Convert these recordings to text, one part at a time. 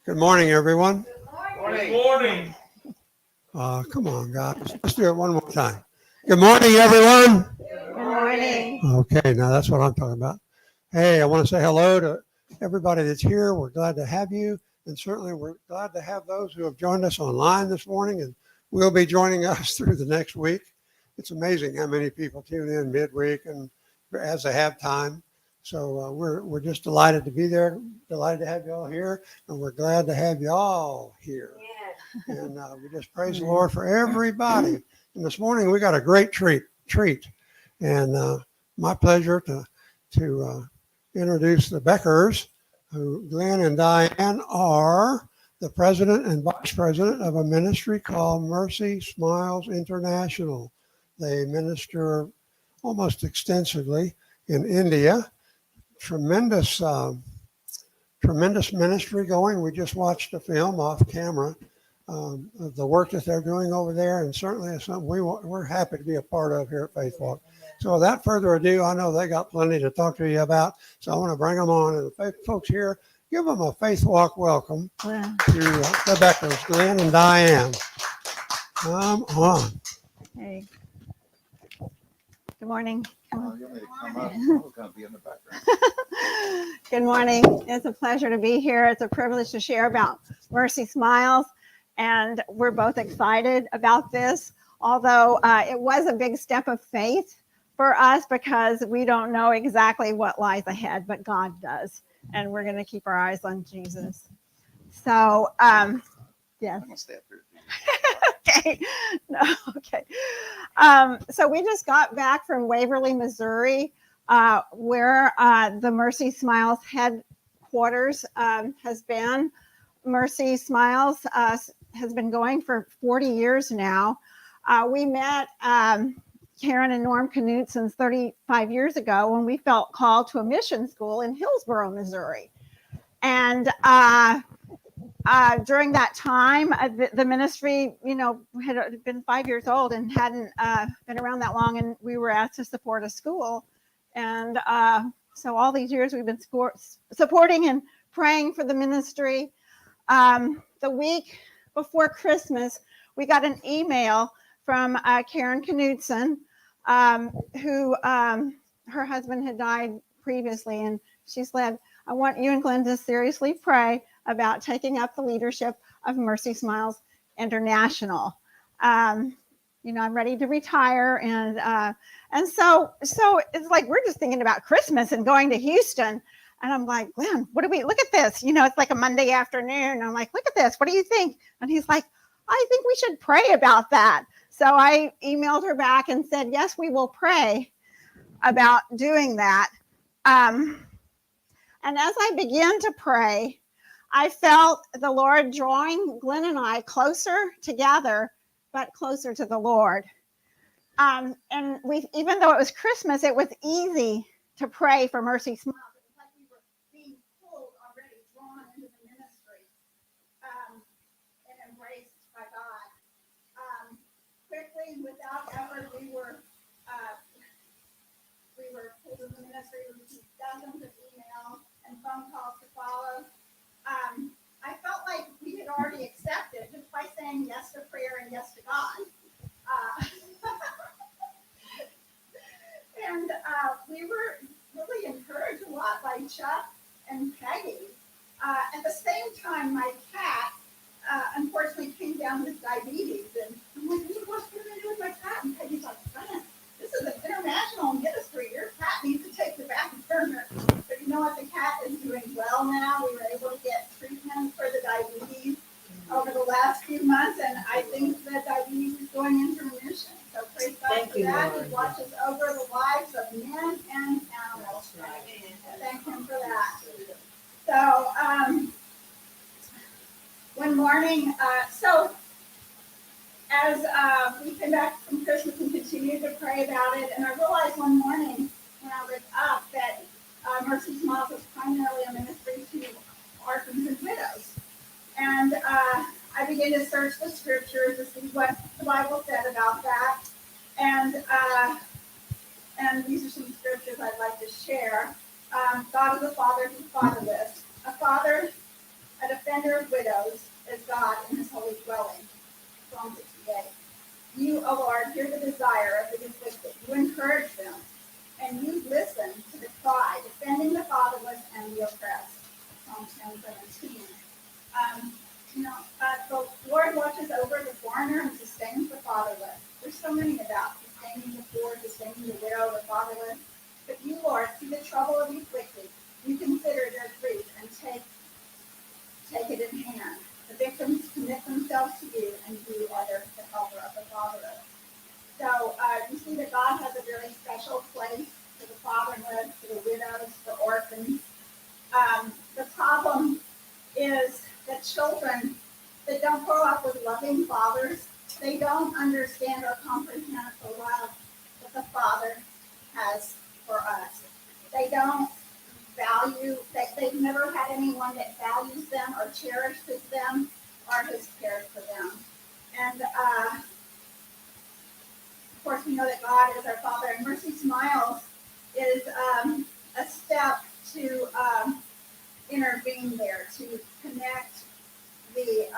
Good morning, everyone. Good morning. Come on, guys. Let's do it one more time. Good morning, everyone. Good morning. Okay, now that's what I'm talking about. Hey, I want to say hello to everybody that's here. We're glad to have you. And certainly we're glad to have those who have joined us online this morning and will be joining us through the next week. It's amazing how many people tune in midweek and as they have time. So we're just delighted to be there, delighted to have you all here, and we're glad to have you all here. And we just praise the Lord for everybody. And this morning we got a great treat, and my pleasure to introduce the Beckers, who Glen and Dianne are the president and vice president of a ministry called Mercy Smiles International. They minister almost extensively in India. Tremendous ministry going. We just watched a film off camera of the work that they're doing over there, and certainly it's something we're happy to be a part of here at Faithwalk. So without further ado, I know they got plenty to talk to you about, so I want to bring them on. And the folks here, give them a Faithwalk welcome to the Beckers, Glen and Dianne. Come on. Hey. Good morning. Good morning. It's a pleasure to be here. It's a privilege to share about Mercy Smiles, and we're both excited about this, although it was a big step of faith for us because we don't know exactly what lies ahead, but God does, and we're going to keep our eyes on Jesus. So, yes. Okay. No, okay. So we just got back from Waverly, Missouri, where the Mercy Smiles headquarters has been. Mercy Smiles has been going for 40 years now. We met Karen and Norm Knudsen 35 years ago when we felt called to a mission school in Hillsboro, Missouri. And during that time, the ministry, had been 5 years old and hadn't been around that long, and we were asked to support a school. And so all these years we've been supporting and praying for the ministry. The week before Christmas, we got an email from Karen Knudsen, who her husband had died previously, and she said, I want you and Glen to seriously pray about taking up the leadership of Mercy Smiles International. I'm ready to retire, and so it's like we're just thinking about Christmas and going to Houston, and I'm like, Glen, what do we look at this? It's like a Monday afternoon. I'm like, look at this. What do you think? And he's like, I think we should pray about that. So I emailed her back and said, yes, we will pray about doing that. And as I began to pray, I felt the Lord drawing Glen and I closer together, but closer to the Lord. And even though it was Christmas, it was easy to pray for Mercy Smiles. It was like we were being pulled already, drawn into the ministry and embraced by God. Quickly, without effort, we were pulled into the ministry. We received dozens of emails and phone calls to follow. I felt like we had already accepted just by saying yes to prayer and yes to God. And we were really encouraged a lot by Chuck and Peggy. At the same time, my cat unfortunately came down with diabetes. And I'm like, what's going to do with my cat? And Peggy's like, Glen, this is an international ministry. Your cat needs to take the back burner. But you know what? The cat is doing well now. We were able to get treatment for the diabetes over the last few months, and I think that diabetes is going into remission. So praise God for that. Lord. He watches over the lives of men and animals. Thank Him for that. So one morning, as we came back from Christmas and continued to pray about it, and I realized one morning when I was up that Mercy Smiles was primarily a ministry to orphans and widows. And I began to search the scriptures to see what the Bible said about that. And these are some scriptures I'd like to share. God is a father who's fatherless. A father A defender of widows is God in his holy dwelling. Psalm 68. You, O Lord, hear the desire of the afflicted. You encourage them, and you listen to the cry, defending the fatherless and the oppressed. Psalm 10:17. The Lord watches over the foreigner and sustains the fatherless. There's so many about sustaining the poor, sustaining the widow, the fatherless. But you, Lord, see the trouble of the afflicted. You consider their grief and take it in hand. The victims commit themselves to you, and you are the helper of the fatherless. So you see that God has a very special place for the fatherless, for the widows, for orphans. The problem is that children that don't grow up with loving fathers, they don't understand or comprehend the love that the Father has for us. They don't value, they've never had anyone that values them or cherishes them or has cared for them. And of course, we know that God is our Father, and Mercy Smiles is a step to intervene there, to connect the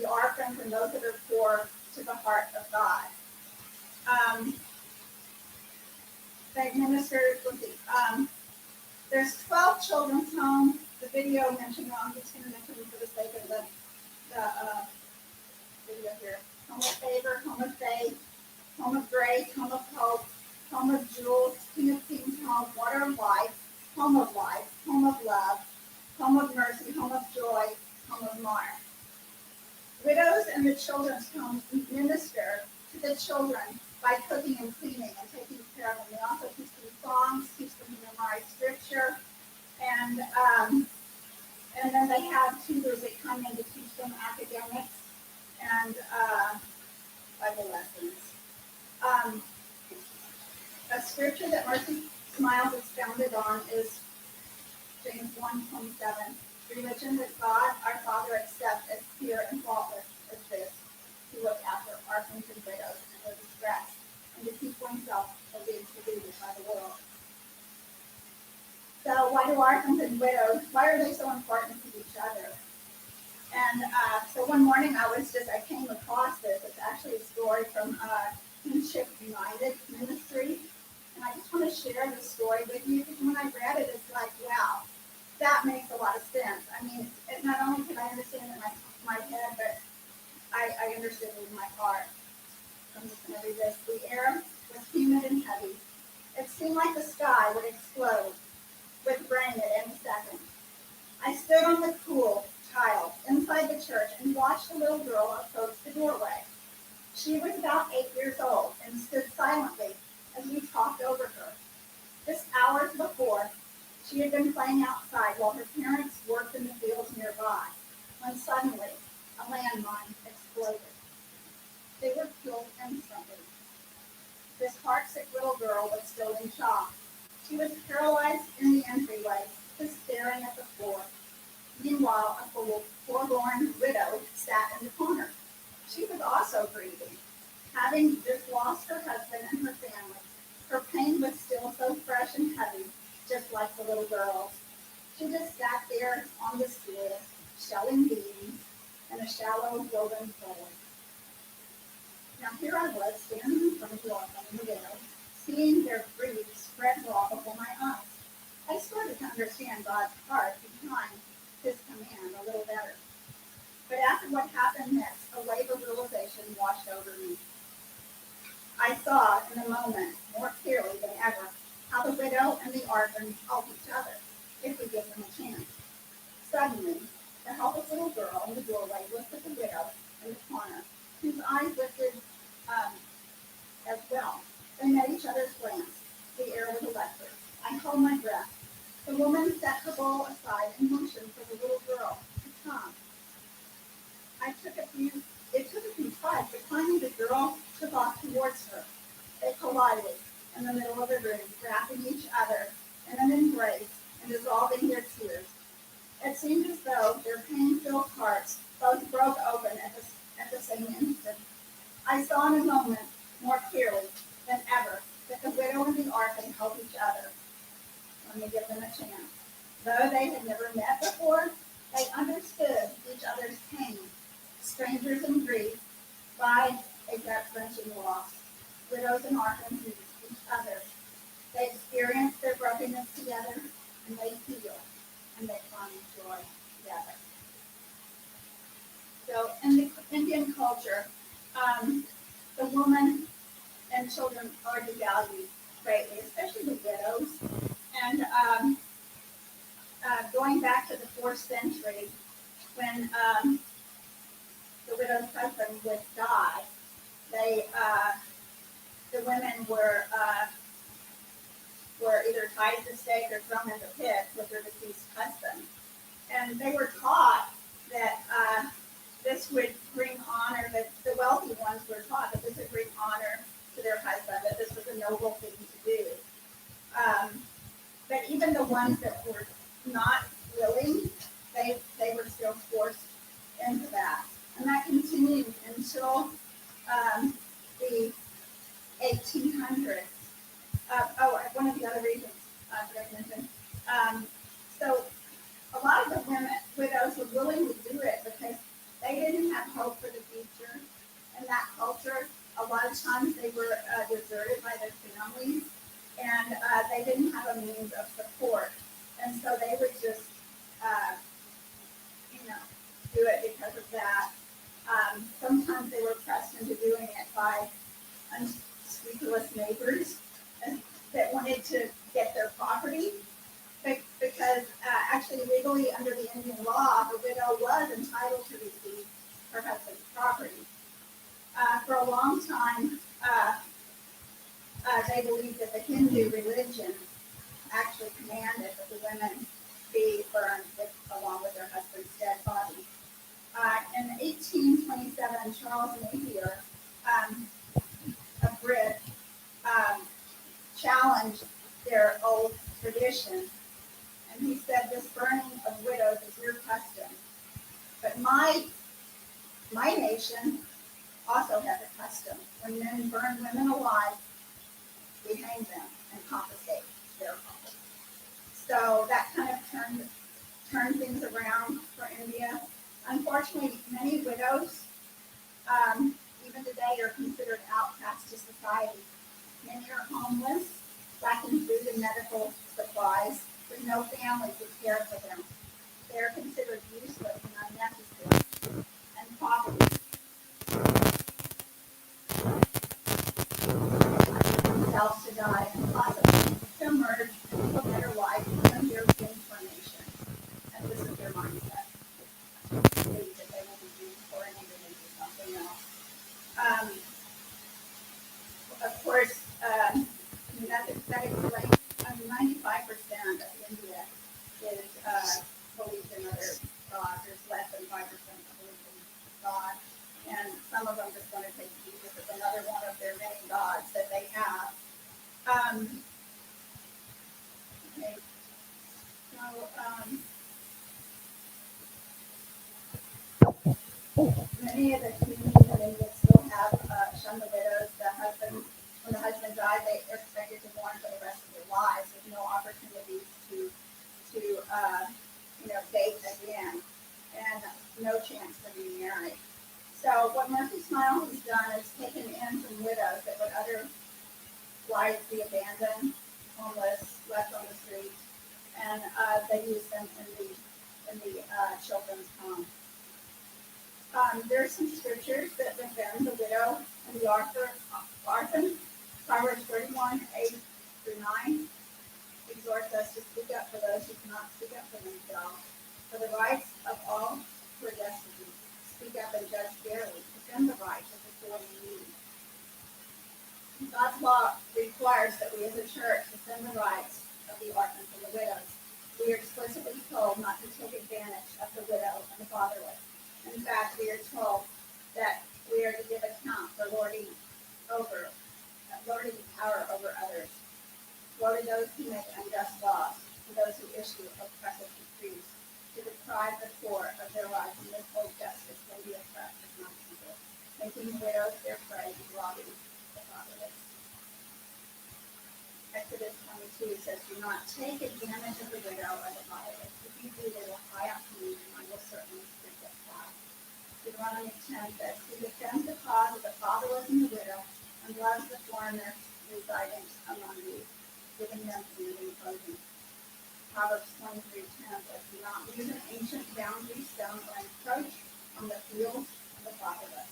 orphans and those that are poor to the heart of God. They minister with there's 12 children's homes. The video mentioned, I'm just going to mention them for the sake of the video here. Home of Favor, Home of Faith, Home of Grace, Home of Hope, Home of Jewels, King of Kings Home, Water of Life, Home of Life, Home of Love, Home of Mercy, Home of Joy, Home of Mar. Widows and the children's homes minister to the children by cooking and cleaning and taking care of them. They also teach them songs, teach them to memorize scripture, and then they have tutors that come in to teach them academics and Bible lessons. A scripture that Mercy Smiles is founded on is James 1:27. Religion that God, our Father, accepts as pure and faultless as this, to look after orphans and widows in their distress, and to keep oneself deluded by the world. So why do orphans and widows, why are they so important to each other? And so one morning I came across this. It's actually a story from Kinship United Ministry. And I just want to share this story with you, because when I read it, it's like, wow, that makes a lot of sense. I mean, not only can I understand it in my head, but I understood it in my heart. I'm just going to read this. The air was humid and heavy. It seemed like the sky would explode with rain at any second. I stood on the cool tile inside the church and watched a little girl approach the doorway. She was about 8 years old and stood silently as we talked over her. Just hours before, she had been playing outside while her parents worked in the fields nearby, when suddenly a landmine exploded. They were killed instantly. This heartsick little girl was still in shock. She was paralyzed in the entryway, just staring at the floor. Meanwhile, a forlorn widow sat in the corner. She was also grieving. Having just lost her husband and her family, her pain was still so fresh and heavy, just like the little girl's. She just sat there on the stool, shelling beans in a shallow golden bowl. Now here I was, standing in front of the orphan and the widow, seeing their grief spread raw before my eyes. I started to understand God's heart behind his command a little better. But after what happened next, a wave of realization washed over me. I saw in the moment, more clearly than ever, how the widow and the orphan help each other, if we give them a chance. Suddenly, the helpless little girl in the doorway looked at the widow in the corner, whose eyes lifted as well. They met each other's glance. The air was electric. I held my breath. The woman set her bowl aside and motioned for the little girl to come. It took a few tries, but finally the girl took off towards her. They collided in the middle of the room, wrapping each other in an embrace and dissolving their tears. It seemed as though their pain-filled hearts both broke open at the same instant. I saw in a moment, more clearly than ever, that the widow and the orphan help each other when we give them a chance. Though they had never provide a gut-wrenching loss. Widows and orphans need each other. They experience their brokenness together, and they heal, and they find joy together. So in the Indian culture, the woman and children are devalued greatly, especially the widows. And going back to the 4th century, when the widow's husband would die, the women were either tied to the stake or thrown in the pit with their deceased husband. And they were taught that this would bring honor, that the wealthy ones were taught that this would bring honor to their husband, that this was a noble thing to do. But even the ones that were not willing, they were still forced into that. And that continued until the 1800s. One of the other reasons that I mentioned. So a lot of the widows were willing to do it because they didn't have hope for the future. In that culture, a lot of times they were deserted by their families, and they didn't have a means of support. And so they would just, do it because of that. Sometimes they were pressed into doing it by unscrupulous neighbors that wanted to get their property, because actually legally under the Indian law, the widow was entitled to receive her husband's property. For a long time, they believed that the Hindu religion actually commanded that the women be burned along with their husband's dead body. In 1827, Charles Napier, a Brit, challenged their old tradition, and he said, "This burning of widows is your custom, but my nation also has a custom. When men burn women alive, we hang them and confiscate their property." So that kind of turned things around for India. Unfortunately, many widows, even today, are considered outcasts to society. Many are homeless, lacking food and medical supplies, with no family to care for them. They are considered useless and unnecessary, and poverty themselves to die and possibly to emerge into a better life when their information. And this is their mindset. They believe that they will be used for anything into something else. Of course, that explains 95% of India is believes in other gods. There's less than 5% that believe in God. And some of them just want to take Jesus as another one of their many gods that they have. Okay. So, many of the communities in India still have shunned the widows. When the husband died, they are expected to mourn for the rest of their lives with no opportunities to date again, and no chance to be married. So what Mercy Smile has done is taken in some widows that would otherwise be abandoned, homeless, left on the street, and they use them in the children's home. There are some scriptures that defend the widow and the orphan. Proverbs 31:8-9 exhorts us to speak up for those who cannot speak up for themselves. For the rights of all who are destitute, speak up and judge fairly. Defend the rights of the poor and needy. God's law requires that we as a church defend the rights of the orphans and the widows. We are explicitly told not to take advantage of the widow and the fatherless. In fact, we are told that we are to give account for lording power over others. Woe to those who make unjust laws, to those who issue oppressive decrees, to deprive the poor of their rights and withhold justice when the oppressed is not people, making the widows their prey and robbing the fatherless. Exodus 22 says, "Do not take advantage of the widow or the fatherless. If you do, they will cry out to me, and I will certainly speak up loud." Deuteronomy 10:6. He defends the cause of the fatherless and the widow and loves the foreigner residing among you, giving them food and clothing. Proverbs 23:10 says, do not use an ancient boundary stone or encroach on the fields of the fatherless.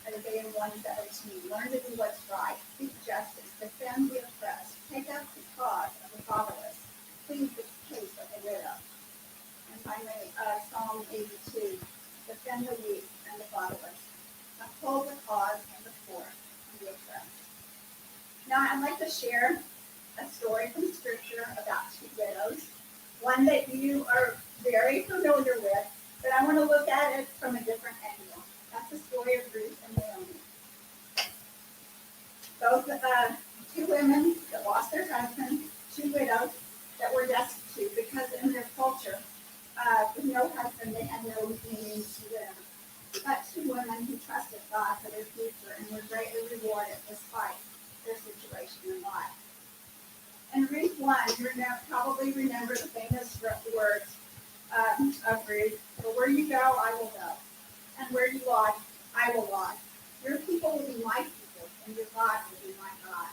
Isaiah 1:17, learn to do what's right, seek justice, defend the oppressed, take up the cause of the fatherless, plead the case of the widow. And finally, Psalm 82, defend the weak and the fatherless, uphold the cause of the poor and the oppressed. Now, I'd like to share a story from Scripture about two widows, one that you are very familiar with, but I want to look at it from a different angle. That's the story of Ruth and Naomi. Both two women that lost their husband, two widows that were destitute because in their culture, with no husband, they had no means to live. But two women who trusted God for their future and were greatly rewarded despite their situation in life. In Ruth 1, you probably remember the famous words of Ruth, for where you go, I will go, and where you lodge, I will lodge. Your people will be my people, and your God will be my God.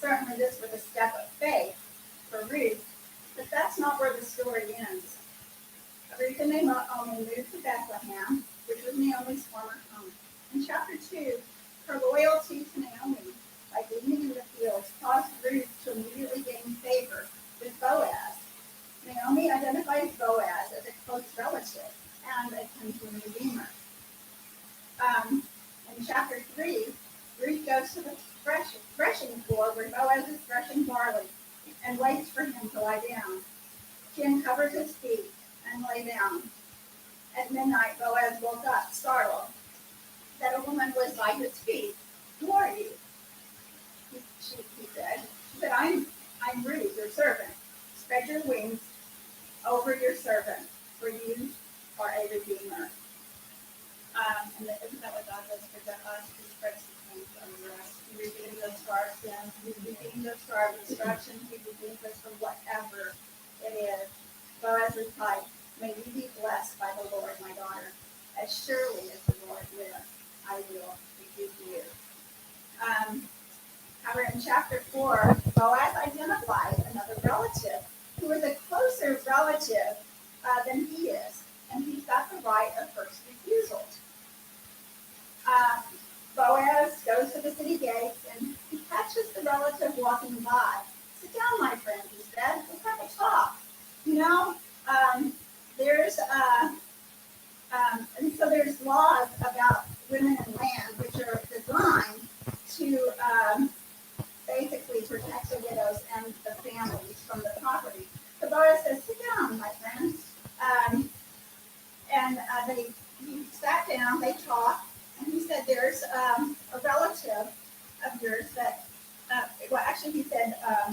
Certainly this was a step of faith for Ruth, but that's not where the story ends. Ruth and Naomi moved to Bethlehem, which was Naomi's former home. In chapter 2, her loyalty to Naomi by gleaning in the fields caused Ruth to immediately gain favor with Boaz. Naomi identifies Boaz as a close relative and a kinsman redeemer. In chapter 3, Ruth goes to the threshing floor where Boaz is threshing barley and waits for him to lie down. She uncovers his feet and lay down. At midnight, Boaz woke up, startled, that a woman was by his feet. Who are you? He said. She said, I'm Ruth, your servant. Spread your wings over your servant, for you are a redeemer. And isn't that what God does for us? He spreads his wings over us. He redeems us for our sins. He redeems us for our destruction. He redeems us from whatever it is. Boaz replied, may you be blessed by the Lord, my daughter. As surely as the Lord lives, I will redeem you. However, in chapter 4, Boaz identifies another relative who is a closer relative than he is, and he's got the right of first refusal. Boaz goes to the city gates and he catches the relative walking by. Sit down, my friend, he said. Let's have a talk. You know, and so there's laws about women and land which are designed to basically protect the widows and the families from the property. So Boaz says, sit down, my friends. He sat down, they talked, and he said, there's a relative of yours that, actually he said, let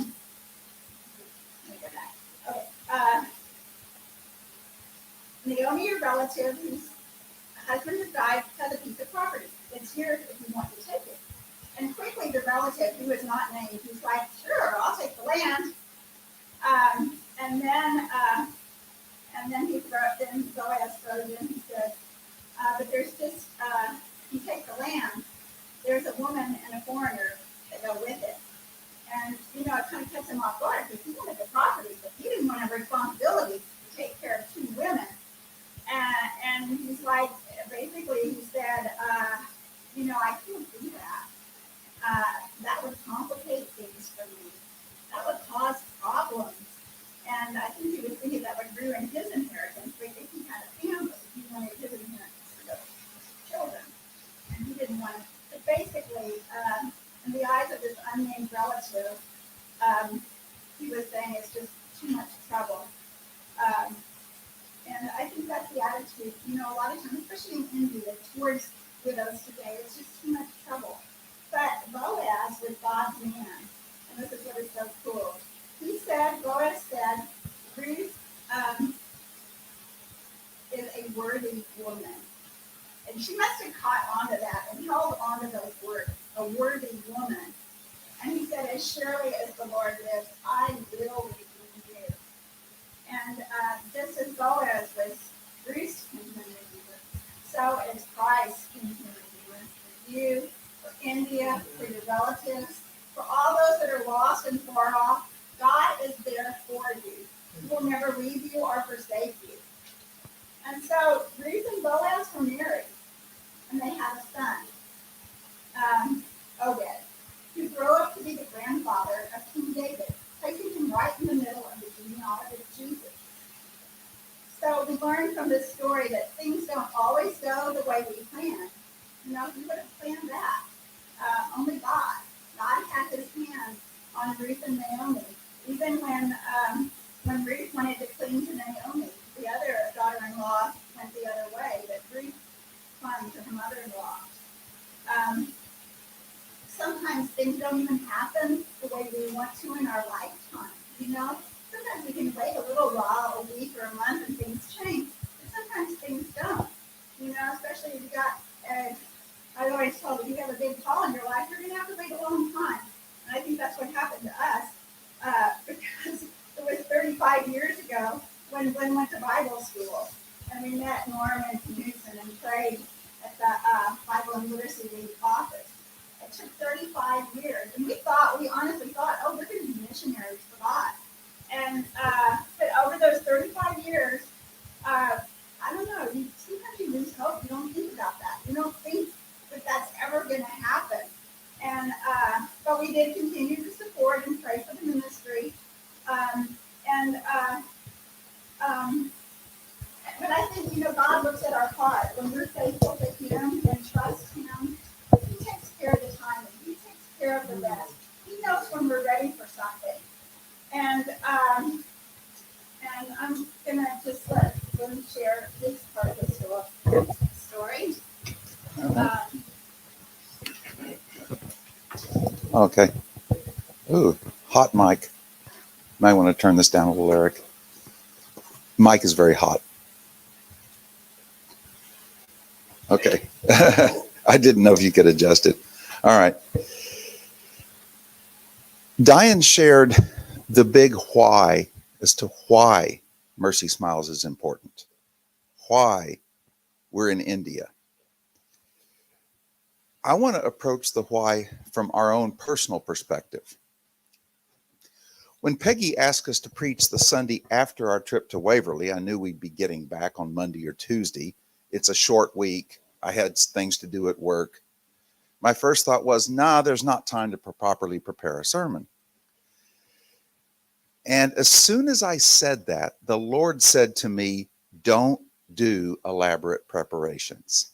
me go back. Okay. Naomi, your relative, whose husband has died, has a piece of property. It's yours if you want to take it. And quickly, the relative, who is not named, he's like, sure, I'll take the land. Then Boaz throws in, he says, but there's just, you take the land, there's a woman and a foreigner that go with it. And, you know, it kind of cuts him off guard because he wanted the property, but he didn't want to have responsibility to take care of two women. And he's like, basically, he said, you know, I can't do that. That would complicate things for me. That would cause problems. And I think he was thinking that would ruin his inheritance, but if he had a family, he wanted his inheritance to go to children. And he didn't want it. But basically, in the eyes of this unnamed relative, he was saying it's just too much trouble. And I think that's the attitude, you know, a lot of times, especially in India, towards widows today, it's just too much trouble. But Boaz was God's man, and this is what is so cool. Boaz said, Ruth is a worthy woman. And she must have caught on to that and held on to those words, a worthy woman. And he said, as surely as the Lord lives, I will redeem you. And just as Boaz was Ruth's kinsman redeemer, so so is Christ continuing for you, for India, for your relatives, for all those that are lost and far off. God is there for you. He will never leave you or forsake you. And so Ruth and Boaz were married, and they had a son, Obed, who grew up to be the grandfather of King David, placing him right in the middle of the genealogy of Jesus. So we learn from this story that things don't always go the way we plan. You know, who would have planned that? Only God. God had his hand on Ruth and Naomi. Even when Ruth wanted to cling to Naomi, the other daughter-in-law went the other way, but Ruth clung to her mother-in-law. Sometimes things don't even happen the way we want to in our lifetime, you know? Sometimes we can wait a little while, a week or a month, and things change. But sometimes things don't, you know, especially if you got, I always told you, if you have a big call in your life, you're going to have to wait a long time. And I think that's what happened to us, because it was 35 years ago when Glen went to Bible school, and we met Norman Knudsen and prayed at the Bible and Literacy League office. It took 35 years, and we honestly thought, oh, we're going to be missionaries for God. And but over those 35 years, I don't know. Sometimes you lose hope. You don't think about that. You don't think that that's ever going to happen. And but we did continue to support and pray for the ministry. But I think, you know, God looks at our heart. When we're faithful to Him and trust Him, He takes care of the timing. He takes care of the rest. He knows when we're ready for something. And I'm gonna just let them share this part of the story. Okay. Ooh, hot mic. Might want to turn this down a little, Eric. Mic is very hot. Okay. I didn't know if you could adjust it. All right. Dianne shared the big why as to why Mercy Smiles is important. Why we're in India. I want to approach the why from our own personal perspective. When Peggy asked us to preach the Sunday after our trip to Waverly, I knew we'd be getting back on Monday or Tuesday. It's a short week. I had things to do at work. My first thought was, there's not time to properly prepare a sermon. And as soon as I said that, the Lord said to me, don't do elaborate preparations.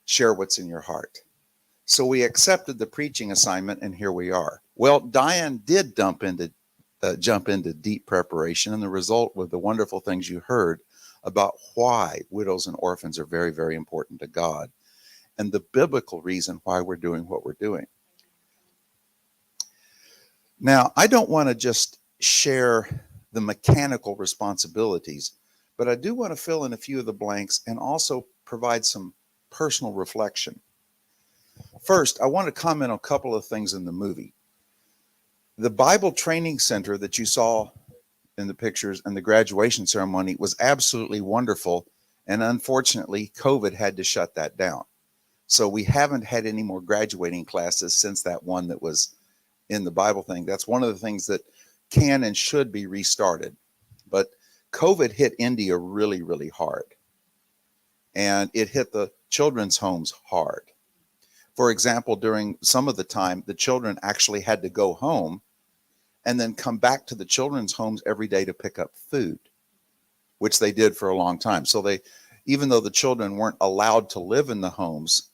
Share what's in your heart. So we accepted the preaching assignment, and here we are. Well, Dianne did jump into deep preparation, and the result was the wonderful things you heard about why widows and orphans are very, very important to God, and the biblical reason why we're doing what we're doing. Now, I don't want to just share the mechanical responsibilities, but I do want to fill in a few of the blanks and also provide some personal reflection. First, I want to comment on a couple of things in the movie. The Bible Training Center that you saw in the pictures and the graduation ceremony was absolutely wonderful, and unfortunately, COVID had to shut that down. So we haven't had any more graduating classes since that one that was in the Bible thing. That's one of the things that can and should be restarted. But COVID hit India really, really hard. And it hit the children's homes hard. For example, during some of the time, the children actually had to go home and then come back to the children's homes every day to pick up food, which they did for a long time. So even though the children weren't allowed to live in the homes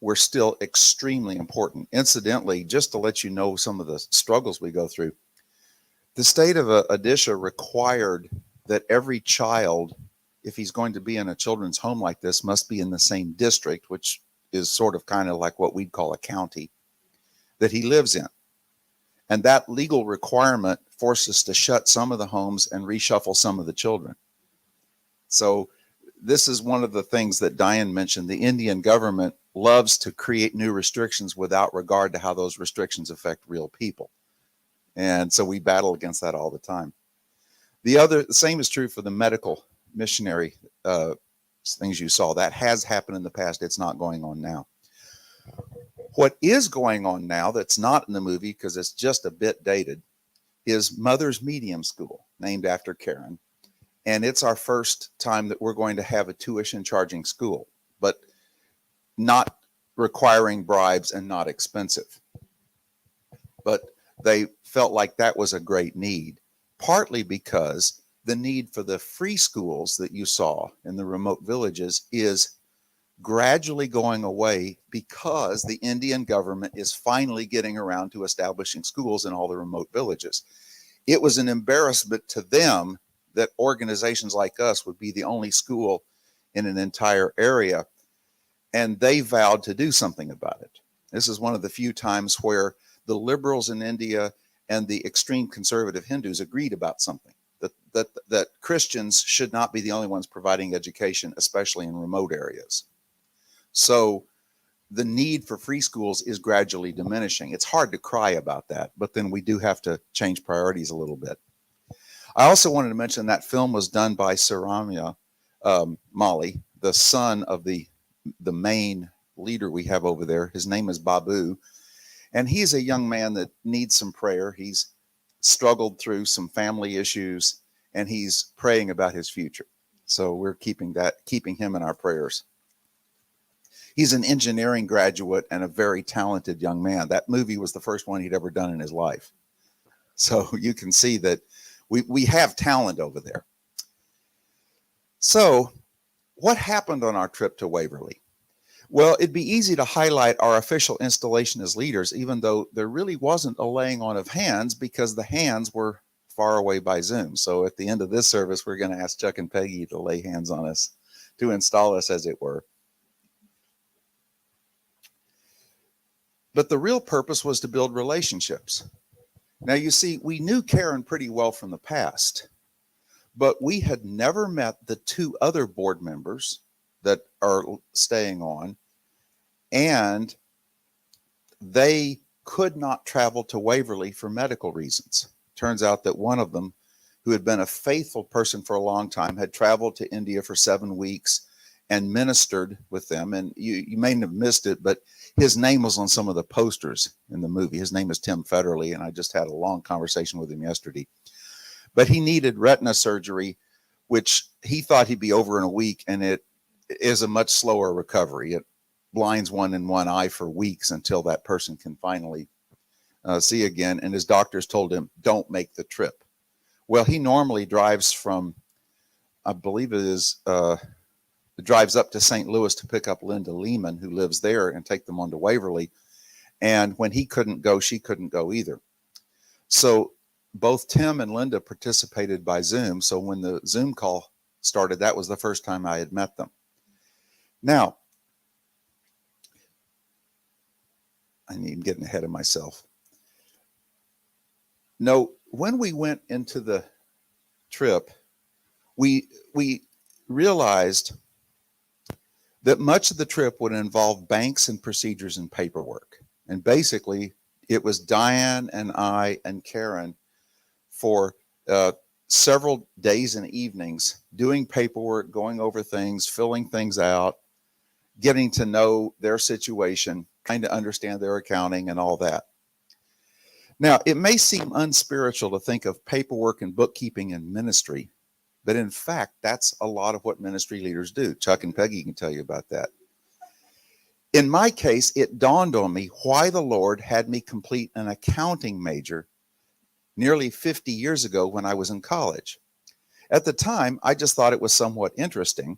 were still extremely important. Incidentally, just to let you know some of the struggles we go through, the state of Odisha required that every child, if he's going to be in a children's home like this, must be in the same district, which is sort of kind of like what we'd call a county, that he lives in. And that legal requirement forced us to shut some of the homes and reshuffle some of the children. So this is one of the things that Dianne mentioned. The Indian government loves to create new restrictions without regard to how those restrictions affect real people. And so we battle against that all the time. The same is true for the medical missionary things you saw. That has happened in the past. It's not going on now. What is going on now that's not in the movie because it's just a bit dated is Mother's Medium School, named after Karen. And it's our first time that we're going to have a tuition charging school, but not requiring bribes and not expensive. But they felt like that was a great need, partly because the need for the free schools that you saw in the remote villages is gradually going away because the Indian government is finally getting around to establishing schools in all the remote villages. It was an embarrassment to them that organizations like us would be the only school in an entire area, and they vowed to do something about it. This is one of the few times where the liberals in India and the extreme conservative Hindus agreed about something, that Christians should not be the only ones providing education, especially in remote areas. So the need for free schools is gradually diminishing. It's hard to cry about that, but then we do have to change priorities a little bit. I also wanted to mention that film was done by Saramya Mali, the son of the main leader we have over there. His name is Babu, and he's a young man that needs some prayer. He's struggled through some family issues, and he's praying about his future. So we're keeping him in our prayers. He's an engineering graduate and a very talented young man. That movie was the first one he'd ever done in his life. So you can see that we have talent over there. So what happened on our trip to Waverly? Well, it'd be easy to highlight our official installation as leaders, even though there really wasn't a laying on of hands because the hands were far away by Zoom. So at the end of this service, we're going to ask Chuck and Peggy to lay hands on us, to install us, as it were. But the real purpose was to build relationships. Now, you see, we knew Karen pretty well from the past, but we had never met the two other board members that are staying on, and they could not travel to Waverly for medical reasons. Turns out that one of them, who had been a faithful person for a long time, had traveled to India for 7 weeks and ministered with them. And you may have missed it, but his name was on some of the posters in the movie. His name is Tim Federley, and I just had a long conversation with him yesterday. But he needed retina surgery, which he thought he'd be over in a week, and it is a much slower recovery. It blinds one in one eye for weeks until that person can finally see again. And his doctors told him, don't make the trip. Well, he normally drives from, I believe it is, drives up to St. Louis to pick up Linda Lehman, who lives there, and take them on to Waverly. And when he couldn't go, she couldn't go either. So both Tim and Linda participated by Zoom. So when the Zoom call started, that was the first time I had met them. Now, I'm getting ahead of myself. No, when we went into the trip, we realized that much of the trip would involve banks and procedures and paperwork. And basically, it was Dianne and I and Karen for several days and evenings doing paperwork, going over things, filling things out, getting to know their situation, trying to understand their accounting and all that. Now, it may seem unspiritual to think of paperwork and bookkeeping and ministry, but in fact, that's a lot of what ministry leaders do. Chuck and Peggy can tell you about that. In my case, it dawned on me why the Lord had me complete an accounting major nearly 50 years ago when I was in college. At the time, I just thought it was somewhat interesting,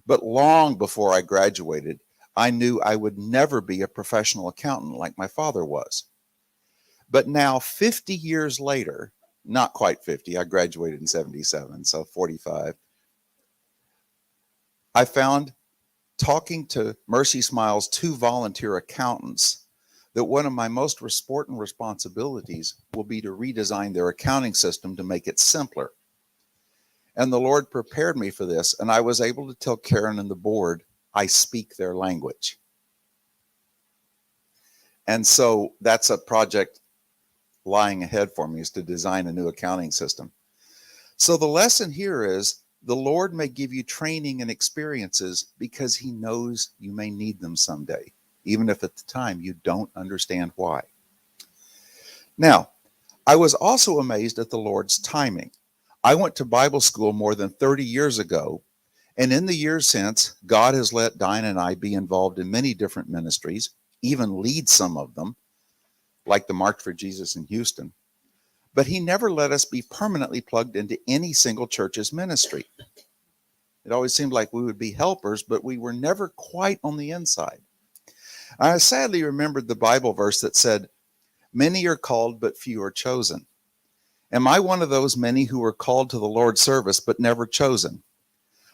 but long before I graduated, I knew I would never be a professional accountant like my father was. But now, 50 years later, not quite 50, I graduated in 77, so 45, I found, talking to Mercy Smiles' 2 volunteer accountants, that one of my most important responsibilities will be to redesign their accounting system to make it simpler. And the Lord prepared me for this, and I was able to tell Karen and the board, I speak their language. And so that's a project lying ahead for me, is to design a new accounting system. So the lesson here is The Lord may give you training and experiences because he knows you may need them someday, even if at the time you don't understand why. Now, I was also amazed at the Lord's timing. I went to Bible school more than 30 years ago, and in the years since, God has let Dianne and I be involved in many different ministries, even lead some of them, like the March for Jesus in Houston. But he never let us be permanently plugged into any single church's ministry. It always seemed like we would be helpers, but we were never quite on the inside. I sadly remembered the Bible verse that said, "Many are called, but few are chosen." Am I one of those many who were called to the Lord's service, but never chosen?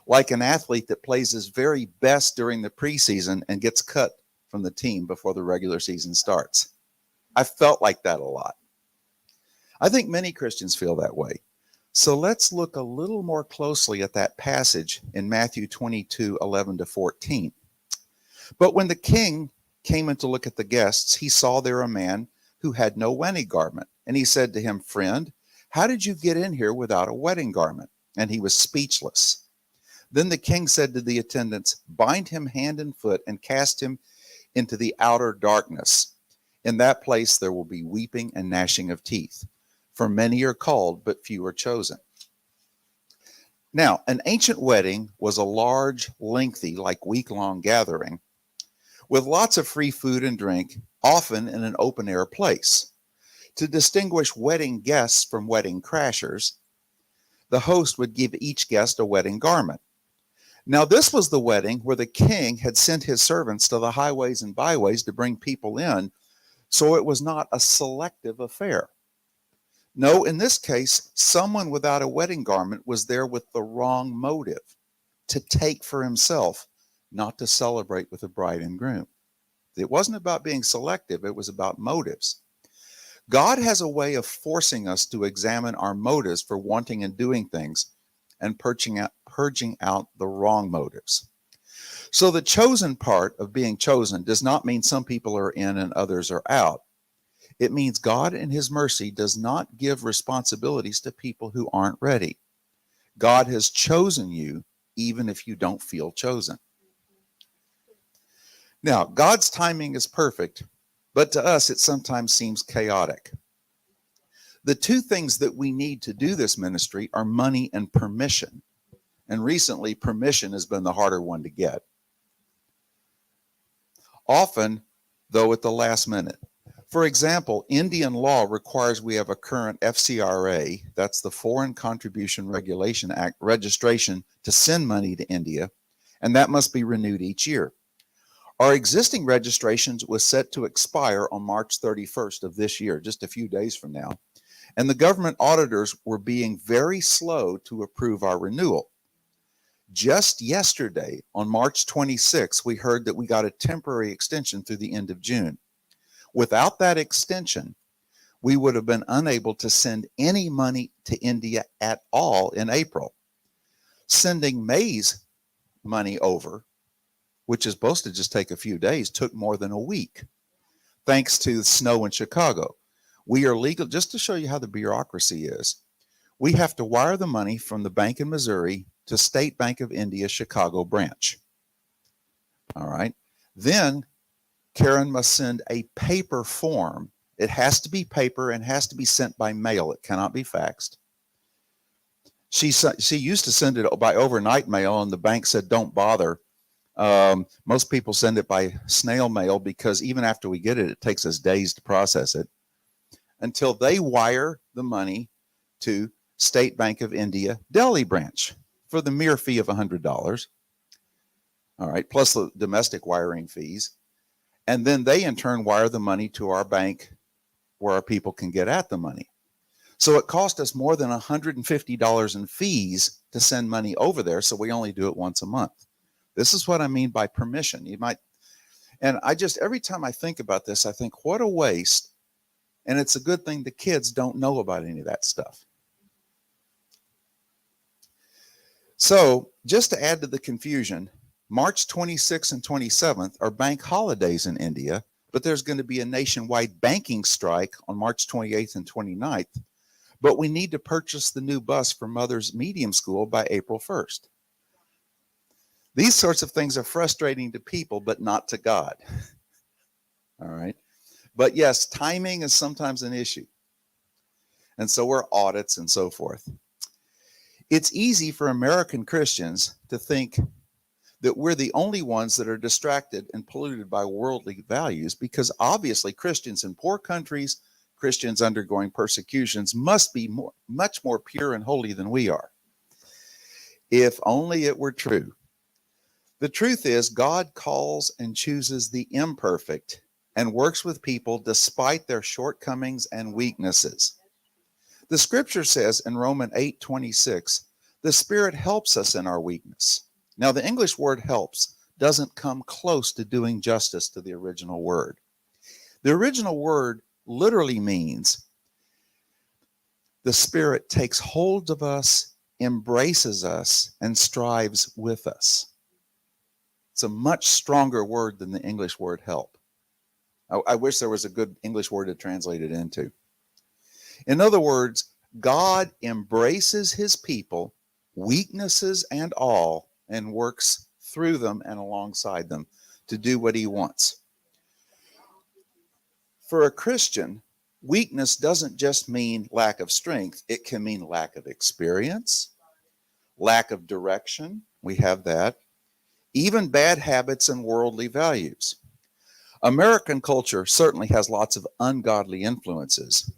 Like an athlete that plays his very best during the preseason and gets cut from the team before the regular season starts. I felt like that a lot. I think many Christians feel that way. So let's look a little more closely at that passage in Matthew 22:11-14. But when the king came in to look at the guests, he saw there a man who had no wedding garment. And he said to him, "Friend, how did you get in here without a wedding garment?" And he was speechless. Then the king said to the attendants, "Bind him hand and foot and cast him into the outer darkness. In that place there will be weeping and gnashing of teeth. For many are called, but few are chosen." Now, an ancient wedding was a large, lengthy, like week-long gathering with lots of free food and drink, often in an open-air place. To distinguish wedding guests from wedding crashers, the host would give each guest a wedding garment. Now, this was the wedding where the king had sent his servants to the highways and byways to bring people in, so it was not a selective affair. No, in this case, someone without a wedding garment was there with the wrong motive, to take for himself, not to celebrate with the bride and groom. It wasn't about being selective, it was about motives. God has a way of forcing us to examine our motives for wanting and doing things and purging out the wrong motives. So the chosen part of being chosen does not mean some people are in and others are out. It means God in his mercy does not give responsibilities to people who aren't ready. God has chosen you even if you don't feel chosen. Now, God's timing is perfect, but to us it sometimes seems chaotic. The two things that we need to do this ministry are money and permission. And recently, permission has been the harder one to get. Often, though, at the last minute. For example, Indian law requires we have a current FCRA, that's the Foreign Contribution Regulation Act, registration to send money to India, and that must be renewed each year. Our existing registrations was set to expire on March 31st of this year, just a few days from now, and the government auditors were being very slow to approve our renewal. Just yesterday, on March 26th, we heard that we got a temporary extension through the end of June. Without that extension, we would have been unable to send any money to India at all in April. Sending May's money over, which is supposed to just take a few days, took more than a week, thanks to the snow in Chicago. We are legal, just to show you how the bureaucracy is, we have to wire the money from the bank in Missouri to State Bank of India, Chicago branch. All right. Then Karen must send a paper form. It has to be paper and has to be sent by mail. It cannot be faxed. She used to send it by overnight mail, and the bank said, "Don't bother." Most people send it by snail mail because even after we get it, it takes us days to process it until they wire the money to State Bank of India, Delhi branch for the mere fee of $100. All right, plus the domestic wiring fees. And then they in turn wire the money to our bank where our people can get at the money. So it cost us more than $150 in fees to send money over there. So we only do it once a month. This is what I mean by permission. You might, and I just, every time I think about this, I think, what a waste. And it's a good thing the kids don't know about any of that stuff. So just to add to the confusion, March 26th and 27th are bank holidays in India, but there's going to be a nationwide banking strike on March 28th and 29th. but we need to purchase the new bus for Mother's medium school by April 1st. These sorts of things are frustrating to people, but not to God. All right. But yes, timing is sometimes an issue. And so are audits and so forth. It's easy for American Christians to think that we're the only ones that are distracted and polluted by worldly values, because obviously Christians in poor countries, Christians undergoing persecutions, must be much more pure and holy than we are. If only it were true. The truth is, God calls and chooses the imperfect and works with people despite their shortcomings and weaknesses. The scripture says in Romans 8:26, the Spirit helps us in our weakness. Now, the English word helps doesn't come close to doing justice to the original word. The original word literally means the Spirit takes hold of us, embraces us, and strives with us. It's a much stronger word than the English word help. I wish there was a good English word to translate it into. In other words, God embraces his people, weaknesses and all, and works through them and alongside them to do what he wants. For a Christian, weakness doesn't just mean lack of strength. It can mean lack of experience, lack of direction. We have that. Even bad habits and worldly values. American culture certainly has lots of ungodly influences,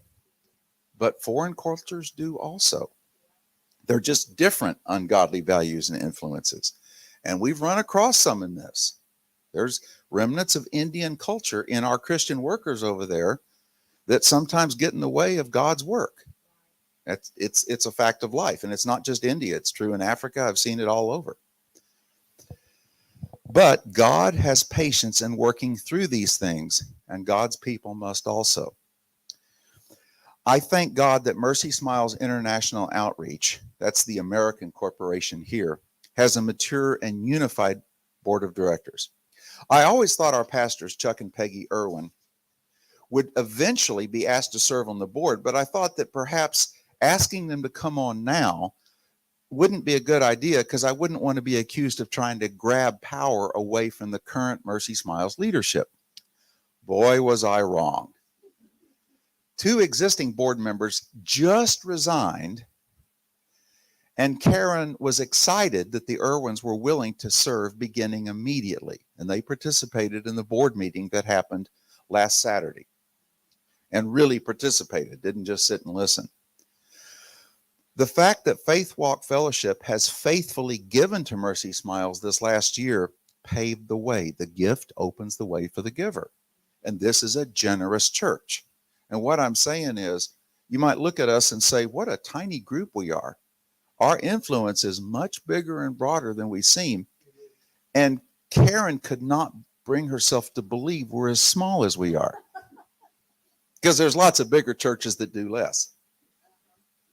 but foreign cultures do also. They're just different ungodly values and influences. And we've run across some in this. There's remnants of Indian culture in our Christian workers over there that sometimes get in the way of God's work. It's a fact of life. And it's not just India. It's true in Africa. I've seen it all over. But God has patience in working through these things, and God's people must also. I thank God that Mercy Smiles International Outreach, that's the American corporation here, has a mature and unified board of directors. I always thought our pastors, Chuck and Peggy Irwin, would eventually be asked to serve on the board, but I thought that perhaps asking them to come on now wouldn't be a good idea, because I wouldn't want to be accused of trying to grab power away from the current Mercy Smiles leadership. Boy, was I wrong. 2 existing board members just resigned, and Karen was excited that the Irwins were willing to serve beginning immediately, and they participated in the board meeting that happened last Saturday, and really participated, didn't just sit and listen. The fact that Faithwalk Fellowship has faithfully given to Mercy Smiles this last year paved the way. The gift opens the way for the giver. And this is a generous church. And what I'm saying is, you might look at us and say, what a tiny group we are. Our influence is much bigger and broader than we seem. And Karen could not bring herself to believe we're as small as we are. Because there's lots of bigger churches that do less.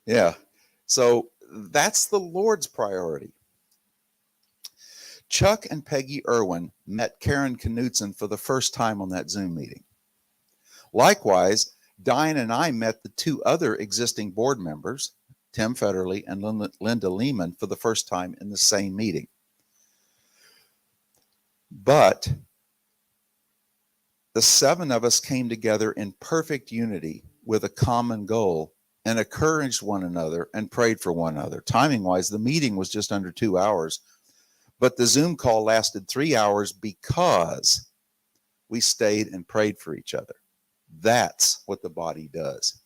Yeah. So that's the Lord's priority. Chuck and Peggy Irwin met Karen Knutson for the first time on that Zoom meeting. Likewise, Dianne and I met the 2 other existing board members, Tim Federley and Linda Lehman, for the first time in the same meeting. But the 7 of us came together in perfect unity with a common goal, and encouraged one another and prayed for one another. Timing-wise, the meeting was just under 2 hours, but the Zoom call lasted 3 hours because we stayed and prayed for each other. That's what the body does.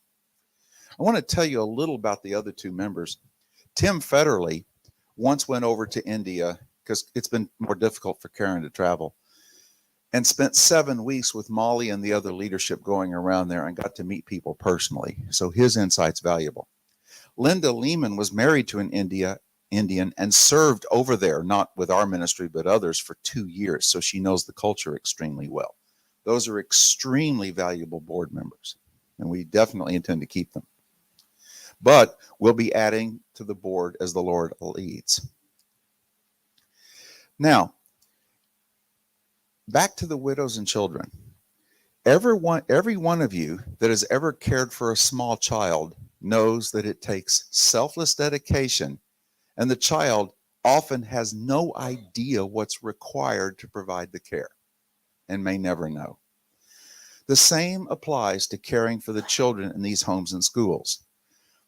I want to tell you a little about the other 2 members. Tim Federley once went over to India, because it's been more difficult for Karen to travel, and spent 7 weeks with Molly and the other leadership going around there, and got to meet people personally. So his insight's valuable. Linda Lehman was married to an Indian and served over there, not with our ministry, but others, for 2 years. So she knows the culture extremely well. Those are extremely valuable board members, and we definitely intend to keep them. But we'll be adding to the board as the Lord leads. Now, back to the widows and children. Every one of you that has ever cared for a small child knows that it takes selfless dedication, and the child often has no idea what's required to provide the care and may never know. The same applies to caring for the children in these homes and schools.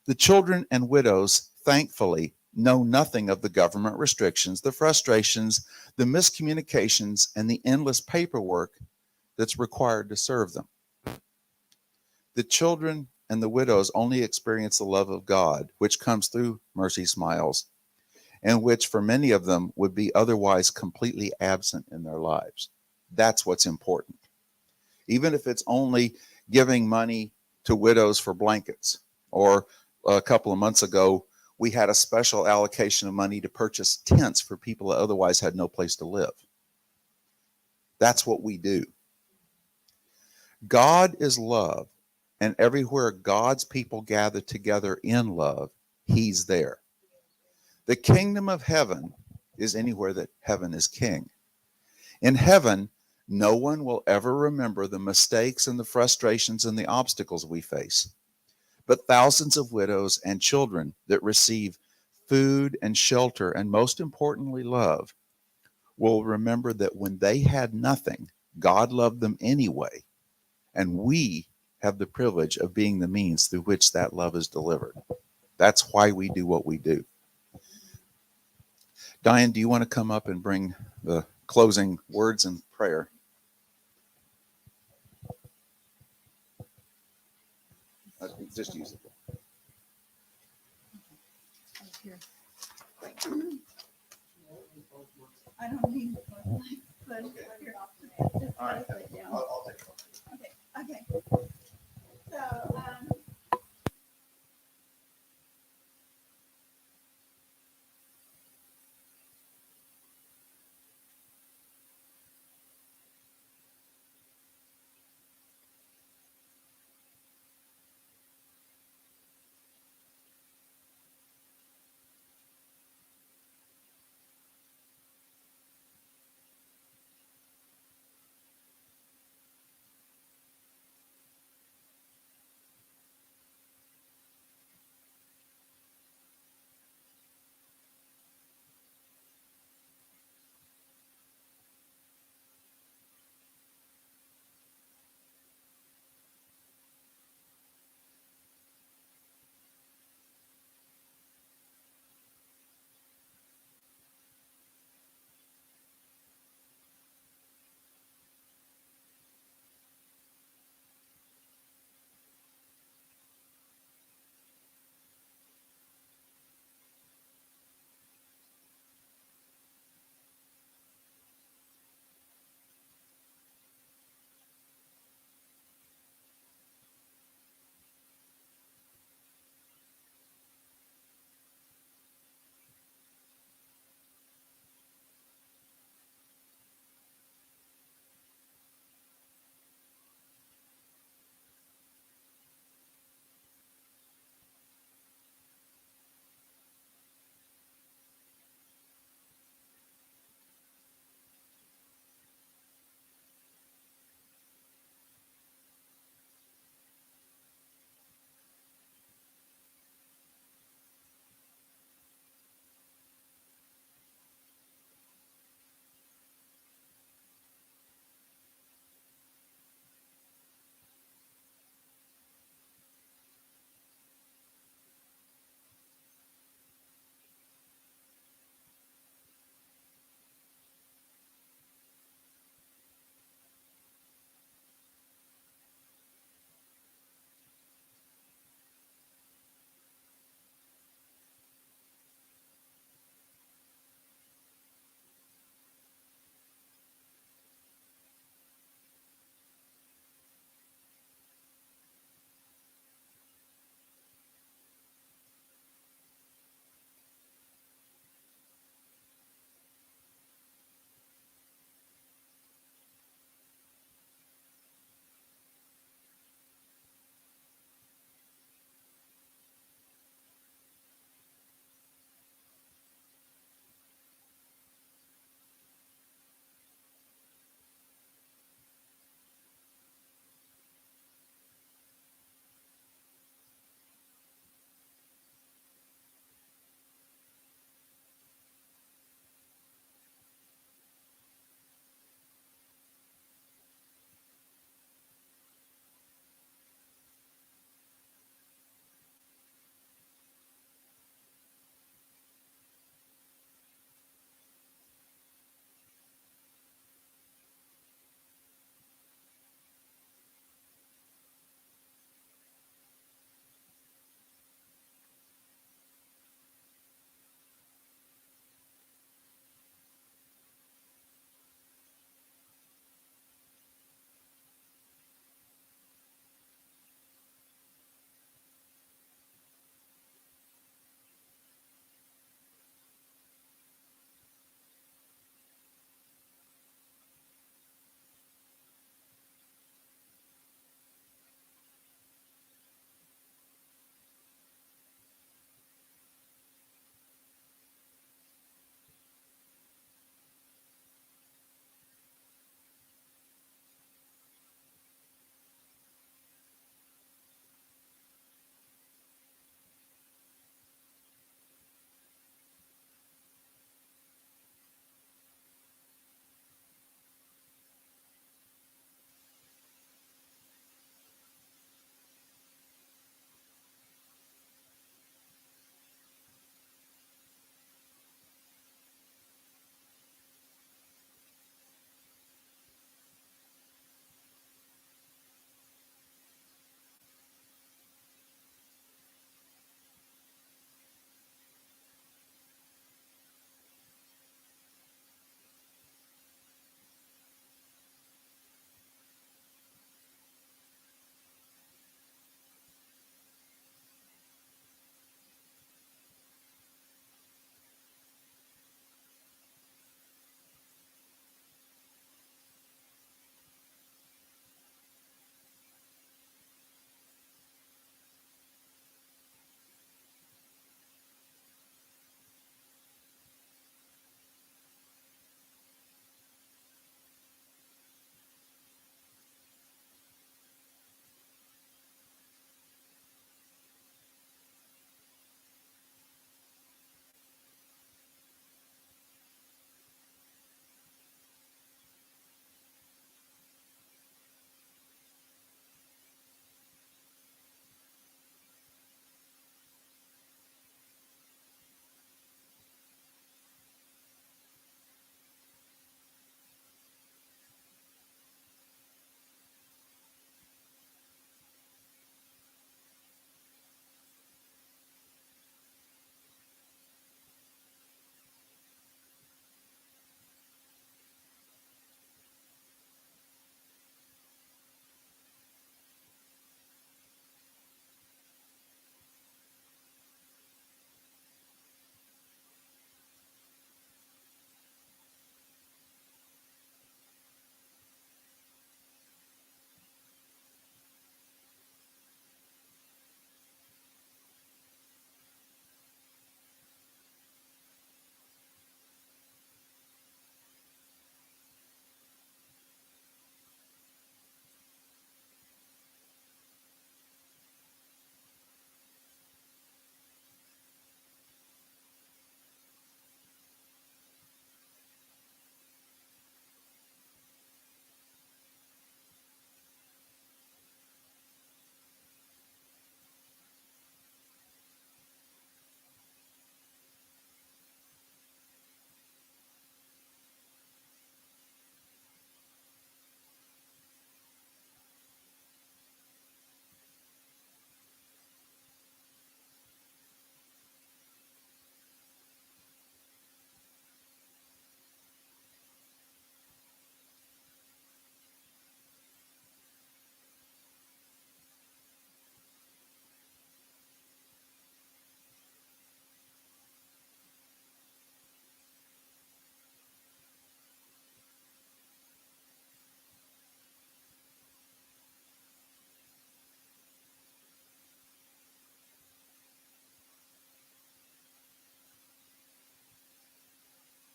The children and widows, thankfully, know nothing of the government restrictions, the frustrations, the miscommunications, and the endless paperwork that's required to serve them. The children and the widows only experience the love of God, which comes through Mercy Smiles, and which for many of them would be otherwise completely absent in their lives. That's what's important. Even if it's only giving money to widows for blankets, or a couple of months ago, we had a special allocation of money to purchase tents for people that otherwise had no place to live. That's what we do. God is love, and everywhere God's people gather together in love, He's there. The kingdom of heaven is anywhere that heaven is king. In heaven, no one will ever remember the mistakes and the frustrations and the obstacles we face. But thousands of widows and children that receive food and shelter, and most importantly, love, will remember that when they had nothing, God loved them anyway. And we have the privilege of being the means through which that love is delivered. That's why we do what we do. Dianne, do you want to come up and bring the closing words and prayer? Just use it. I don't need to put